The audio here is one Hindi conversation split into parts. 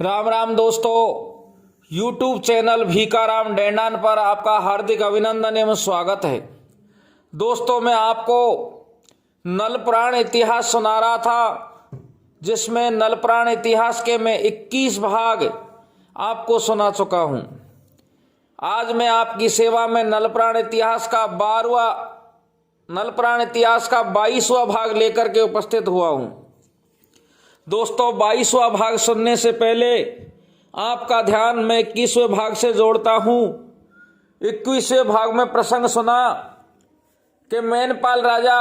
राम राम दोस्तों, YouTube चैनल भीखाराम डेंडान पर आपका हार्दिक अभिनंदन एवं स्वागत है। दोस्तों, मैं आपको नल पुराण इतिहास सुना रहा था, जिसमें नल पुराण इतिहास के मैं 21 भाग आपको सुना चुका हूं। आज मैं आपकी सेवा में नल पुराण इतिहास का 22वां भाग लेकर के उपस्थित हुआ हूं। दोस्तों, 22वां भाग सुनने से पहले आपका ध्यान मैं 21वें भाग से जोड़ता हूं। 21वें भाग में प्रसंग सुना कि मैनपाल राजा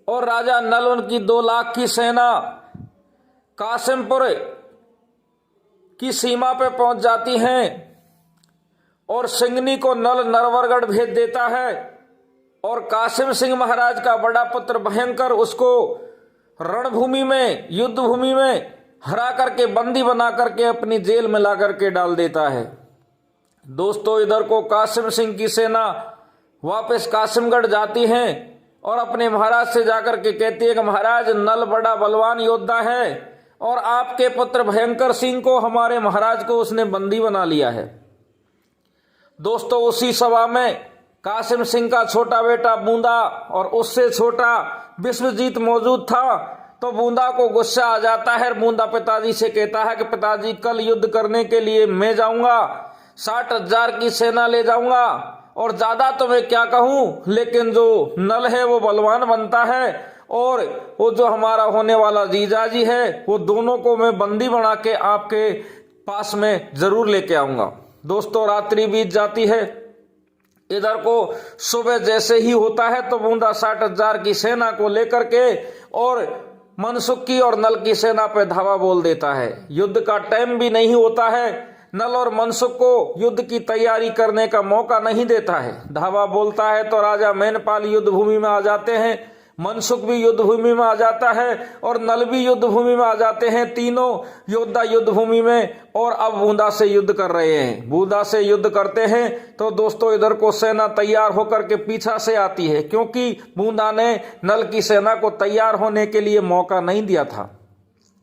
और राजा नल, उनकी 2 लाख की सेना कासिमपुर की सीमा पे पहुंच जाती हैं और सिंगनी को नल नरवरगढ़ भेज देता है और कासिम सिंह महाराज का बड़ा पुत्र भयंकर उसको रणभूमि में, युद्ध भूमि में हरा करके बंदी बना करके अपनी जेल में ला करके डाल देता है। दोस्तों, इधर को कासिम सिंह की सेना वापस कासिमगढ़ जाती है और अपने महाराज से जाकर के कहती है कि महाराज, नल बड़ा बलवान योद्धा है और आपके पुत्र भयंकर सिंह को, हमारे महाराज को उसने बंदी बना लिया है। दोस्तों, उसी सभा में कासिम सिंह का छोटा बेटा बूंदा और उससे छोटा विश्वजीत मौजूद था। तो बूंदा को गुस्सा आ जाता है। बूंदा पिताजी से कहता है कि पिताजी, कल युद्ध करने के लिए मैं जाऊंगा, 60,000 की सेना ले जाऊंगा और ज्यादा तो मैं क्या कहूं, लेकिन जो नल है वो बलवान बनता है और वो जो हमारा होने वाला जीजाजी है, वो दोनों को मैं बंदी बना के आपके पास में जरूर लेके आऊंगा। दोस्तों, रात्रि बीत जाती है। इधर को सुबह जैसे ही होता है तो बूंदा 60,000 की सेना को लेकर के और मनसुख की और नल की सेना पे धावा बोल देता है। युद्ध का टाइम भी नहीं होता है, नल और मनसुख को युद्ध की तैयारी करने का मौका नहीं देता है। धावा बोलता है तो राजा मैनपाल युद्ध भूमि में आ जाते हैं, मनसुख भी युद्ध भूमि में आ जाता है और नल भी युद्ध भूमि में आ जाते हैं। तीनों योद्धा युद्ध भूमि में और अब बूंदा से युद्ध कर रहे हैं। बूंदा से युद्ध करते हैं तो दोस्तों, इधर को सेना तैयार होकर के पीछा से आती है, क्योंकि बूंदा ने नल की सेना को तैयार होने के लिए मौका नहीं दिया था।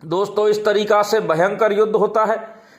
दोस्तों, इस तरीका से भयंकर युद्ध होता है।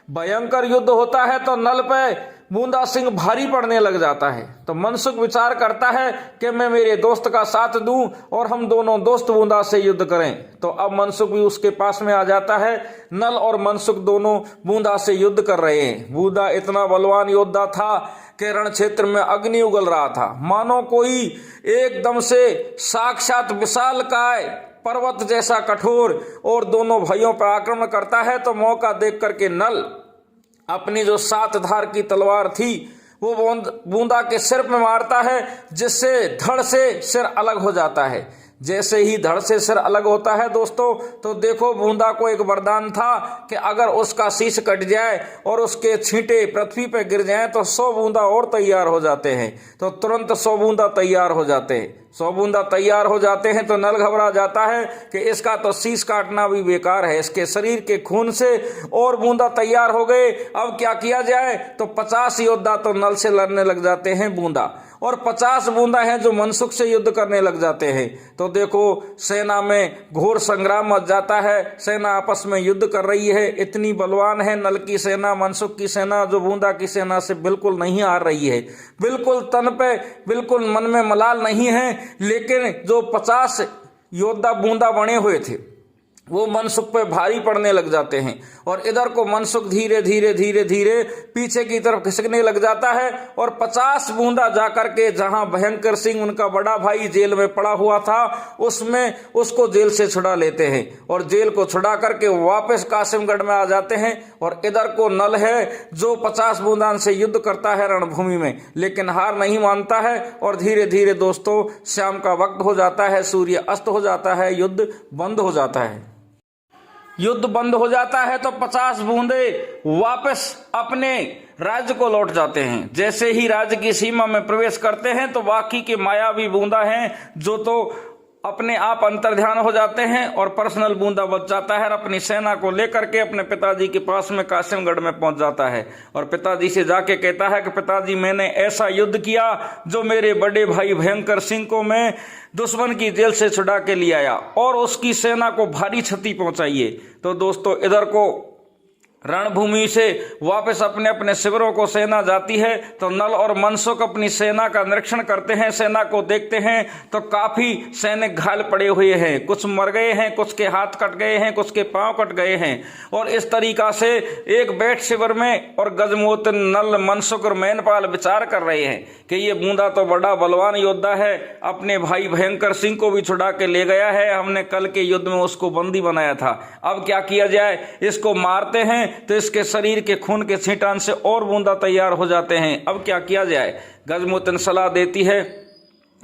भयंकर युद्ध होता है तो नल पे बूंदा सिंह भारी पड़ने लग जाता है। तो मनसुख विचार करता है कि मैं मेरे दोस्त का साथ दूं और हम दोनों दोस्त बूंदा से युद्ध करें। तो अब मनसुख भी उसके पास में आ जाता है। नल और मनसुख दोनों बूंदा से युद्ध कर रहे हैं। बूंदा इतना बलवान योद्धा था कि रण क्षेत्र में अग्नि उगल रहा था, मानो कोई एकदम से साक्षात विशालकाय पर्वत जैसा कठोर और दोनों भाइयों पर आक्रमण करता है। तो मौका देख करके नल अपनी जो 7 धार की तलवार थी वो बूंदा के सिर में मारता है, जिससे धड़ से सिर अलग हो जाता है। जैसे ही धड़ से सिर अलग होता है दोस्तों, तो देखो, बूंदा को एक वरदान था कि अगर उसका शीश कट जाए और उसके छींटे पृथ्वी पे गिर जाएं तो 100 बूंदा और तैयार हो जाते हैं। तो तुरंत 100 बूंदा तैयार हो जाते हैं। 100 बूंदा तैयार हो जाते हैं तो नल घबरा जाता है कि इसका तो शीश काटना भी बेकार है, इसके शरीर के खून से और बूंदा तैयार हो गए। अब क्या किया जाए? तो 50 योद्धा तो नल से लड़ने लग जाते हैं बूंदा, और 50 बूंदा हैं जो मनसुख से युद्ध करने लग जाते हैं। तो देखो, सेना में घोर संग्राम मच जाता है। सेना आपस में युद्ध कर रही है। इतनी बलवान है नल की सेना, मनसुख की सेना, जो बूंदा की सेना से बिल्कुल नहीं हार रही है। बिल्कुल तन पे, बिल्कुल मन में मलाल नहीं है। लेकिन जो 50 योद्धा बूंदा बने हुए थे वो मनसुख पे भारी पड़ने लग जाते हैं और इधर को मनसुख धीरे धीरे धीरे धीरे पीछे की तरफ खिसकने लग जाता है और 50 बूंदा जाकर के जहां भयंकर सिंह, उनका बड़ा भाई, जेल में पड़ा हुआ था, उसमें उसको जेल से छुड़ा लेते हैं और जेल को छुड़ा करके वापस कासिमगढ़ में आ जाते हैं। और इधर को नल है जो 50 बूंदान से युद्ध करता है रणभूमि में, लेकिन हार नहीं मानता है। और धीरे धीरे दोस्तों, शाम का वक्त हो जाता है, सूर्य अस्त हो जाता है, युद्ध बंद हो जाता है। युद्ध बंद हो जाता है तो 50 बूंदे वापस अपने राज्य को लौट जाते हैं। जैसे ही राज्य की सीमा में प्रवेश करते हैं तो बाकी के मायावी बूंदा हैं जो तो अपने आप अंतर्ध्यान हो जाते हैं और पर्सनल बूंदा बच जाता है और अपनी सेना को लेकर के अपने पिताजी के पास में कासिमगढ़ में पहुंच जाता है और पिताजी से जाके कहता है कि पिताजी, मैंने ऐसा युद्ध किया जो मेरे बड़े भाई भयंकर सिंह को मैं दुश्मन की जेल से छुड़ा के ले आया और उसकी सेना को भारी क्षति पहुंचाई है। तो दोस्तों, इधर को रणभूमि से वापस अपने अपने शिविरों को सेना जाती है तो नल और मनसुख अपनी सेना का निरीक्षण करते हैं, सेना को देखते हैं तो काफी सैनिक घायल पड़े हुए हैं, कुछ मर गए हैं, कुछ के हाथ कट गए हैं, कुछ के पांव कट गए हैं। और इस तरीका से एक बैठ शिविर में और गजमोतन, नल, मनसुख और मैनपाल विचार कर रहे हैं कि ये बूंदा तो बड़ा बलवान योद्धा है, अपने भाई भयंकर सिंह को भी छुड़ा के ले गया है, हमने कल के युद्ध में उसको बंदी बनाया था, अब क्या किया जाए, इसको मारते हैं तो इसके शरीर के खून के छींटान से और बूंदा तैयार हो जाते हैं, अब क्या किया जाए। गजमोतन सलाह देती है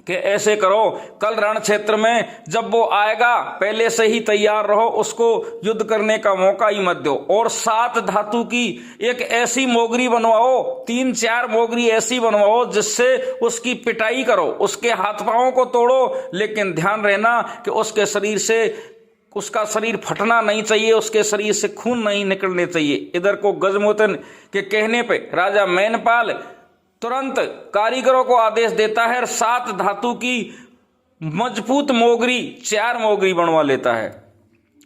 कि ऐसे करो, कल रण क्षेत्र में जब वो आएगा पहले से ही तैयार रहो, उसको युद्ध करने का मौका ही मत दो। और 7 धातु की एक ऐसी मोगरी बनवाओ, 3-4 मोगरी ऐसी बनवाओ जिससे उसकी पिटाई करो, उसके हाथ पांवों को तोड़ो, लेकिन ध्यान रहना कि उसके शरीर से उसका शरीर फटना नहीं चाहिए, उसके शरीर से खून नहीं निकलने चाहिए। इधर को गजमोतन के कहने पे राजा मैनपाल तुरंत कारीगरों को आदेश देता है और 7 धातु की मजबूत मोगरी 4 मोगरी बनवा लेता है।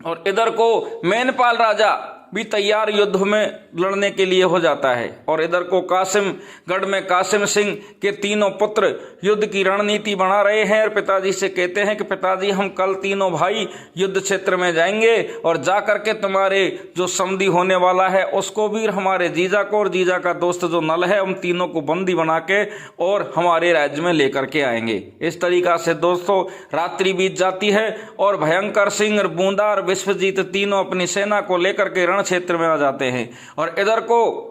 और इधर को मैनपाल राजा भी तैयार युद्ध में लड़ने के लिए हो जाता है। और इधर को कासिमगढ़ में कासिम सिंह के तीनों पुत्र युद्ध की रणनीति बना रहे हैं और पिताजी से कहते हैं कि पिताजी हम कल तीनों भाई युद्ध क्षेत्र में जाएंगे और जाकर के तुम्हारे जो समधी होने वाला है उसको भी, हमारे जीजा को और जीजा का दोस्त जो नल है, उन तीनों को बंदी बना के और हमारे राज्य में लेकर के आएंगे। इस तरीका से दोस्तों रात्रि बीत जाती है और भयंकर सिंह और बूंदा और विश्वजीत तीनों अपनी सेना को लेकर के रण क्षेत्र में आ जाते हैं। और इधर को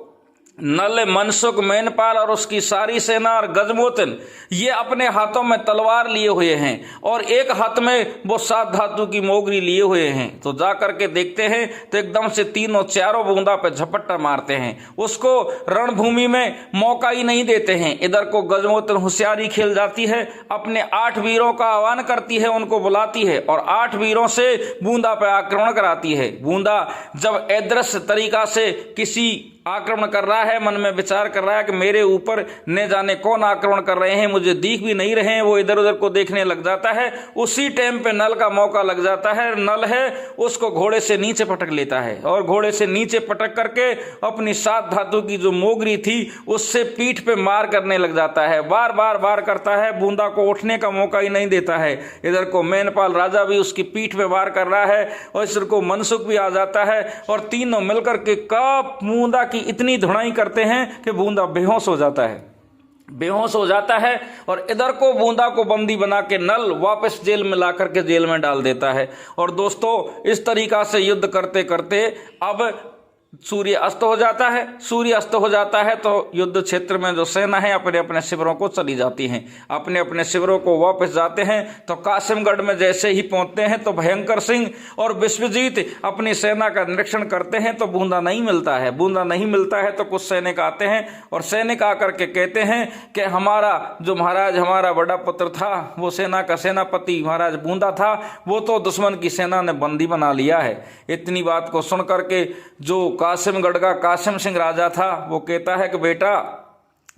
नल, मनसुख, मैनपाल और उसकी सारी सेना और गजमोतन ये अपने हाथों में तलवार लिए हुए हैं और एक हाथ में वो 7 धातु की मोगरी लिए हुए हैं। तो जाकर के देखते हैं तो एकदम से तीनों चारों बूंदा पे झपट्टा मारते हैं, उसको रणभूमि में मौका ही नहीं देते हैं। इधर को गजमोतन होशियारी खेल जाती है, अपने 8 वीरों का आह्वान करती है, उनको बुलाती है और 8 वीरों से बूंदा पे आक्रमण कराती है। बूंदा जब अदृश्य तरीका से किसी आक्रमण कर रहा है, मन में विचार कर रहा है कि मेरे ऊपर न जाने कौन आक्रमण कर रहे हैं, मुझे दिख भी नहीं रहे हैं, वो इधर उधर को देखने लग जाता है। उसी टाइम पे नल का मौका लग जाता है, नल है उसको घोड़े से नीचे पटक लेता है और घोड़े से नीचे पटक करके अपनी 7 धातु की जो मोगरी थी उससे पीठ पे मार करने लग जाता है, बार बार वार करता है, बूंदा को उठने का मौका ही नहीं देता है। इधर को मैनपाल राजा भी उसकी पीठ पे वार कर रहा है और इधर को मनसुख भी आ जाता है और तीनों मिलकर के बूंदा की इतनी धुनाई करते हैं कि बूंदा बेहोश हो जाता है और इधर को बूंदा को बंदी बना के नल वापस जेल में लाकर के जेल में डाल देता है। और दोस्तों इस तरीका से युद्ध करते करते अब सूर्य अस्त हो जाता है। सूर्य अस्त हो जाता है तो युद्ध क्षेत्र में जो सेना है अपने अपने शिविरों को चली जाती हैं, अपने अपने शिविरों को वापस जाते हैं। तो कासिमगढ़ में जैसे ही पहुंचते हैं तो भयंकर सिंह और विश्वजीत अपनी सेना का निरीक्षण करते हैं तो बूंदा नहीं मिलता है। बूंदा नहीं मिलता है तो कुछ सैनिक आते हैं और सैनिक आकर के कहते हैं कि हमारा जो महाराज, हमारा बड़ा पुत्र था, वो सेना का सेनापति महाराज बूंदा था, वो तो दुश्मन की सेना ने बंदी बना लिया है। इतनी बात को सुन करके जो कासिमगढ़ का कासिम सिंह राजा था वो कहता है कि बेटा,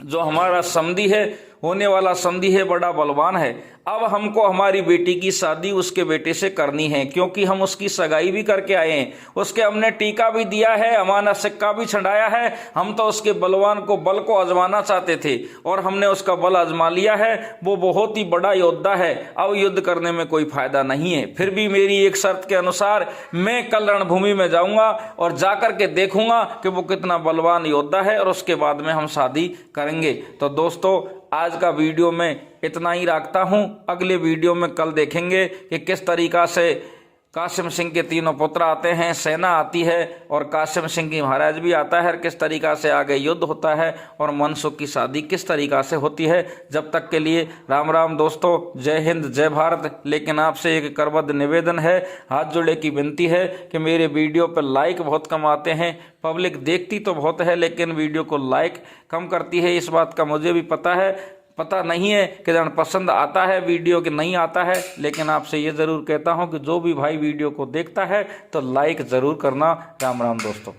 जो हमारा समधी है, होने वाला समधी है, बड़ा बलवान है, अब हमको हमारी बेटी की शादी उसके बेटे से करनी है, क्योंकि हम उसकी सगाई भी करके आए हैं, उसके हमने टीका भी दिया है, अमाना सिक्का भी छंडाया है, हम तो उसके बलवान को बल को आजमाना चाहते थे और हमने उसका बल आजमा लिया है, वो बहुत ही बड़ा योद्धा है, अब युद्ध करने में कोई फायदा नहीं है। फिर भी मेरी एक शर्त के अनुसार मैं कल रणभूमि में जाऊंगा और जाकर के देखूंगा कि वो कितना बलवान योद्धा है और उसके बाद में हम शादी करेंगे। तो दोस्तों आज का वीडियो में इतना ही रखता हूं, अगले वीडियो में कल देखेंगे कि किस तरीका से कासिम सिंह के तीनों पुत्र आते हैं, सेना आती है और कासिम सिंह की महाराज भी आता है, किस तरीका से आगे युद्ध होता है और मनसुख की शादी किस तरीका से होती है। जब तक के लिए राम राम दोस्तों, जय हिंद जय भारत। लेकिन आपसे एक करबद्ध निवेदन है, हाथ जोड़े की विनती है कि मेरे वीडियो पर लाइक बहुत कम आते हैं, पब्लिक देखती तो बहुत है लेकिन वीडियो को लाइक कम करती है। इस बात का मुझे भी पता नहीं है कि जन पसंद आता है वीडियो कि नहीं आता है, लेकिन आपसे ये ज़रूर कहता हूँ कि जो भी भाई वीडियो को देखता है तो लाइक ज़रूर करना। राम राम दोस्तों।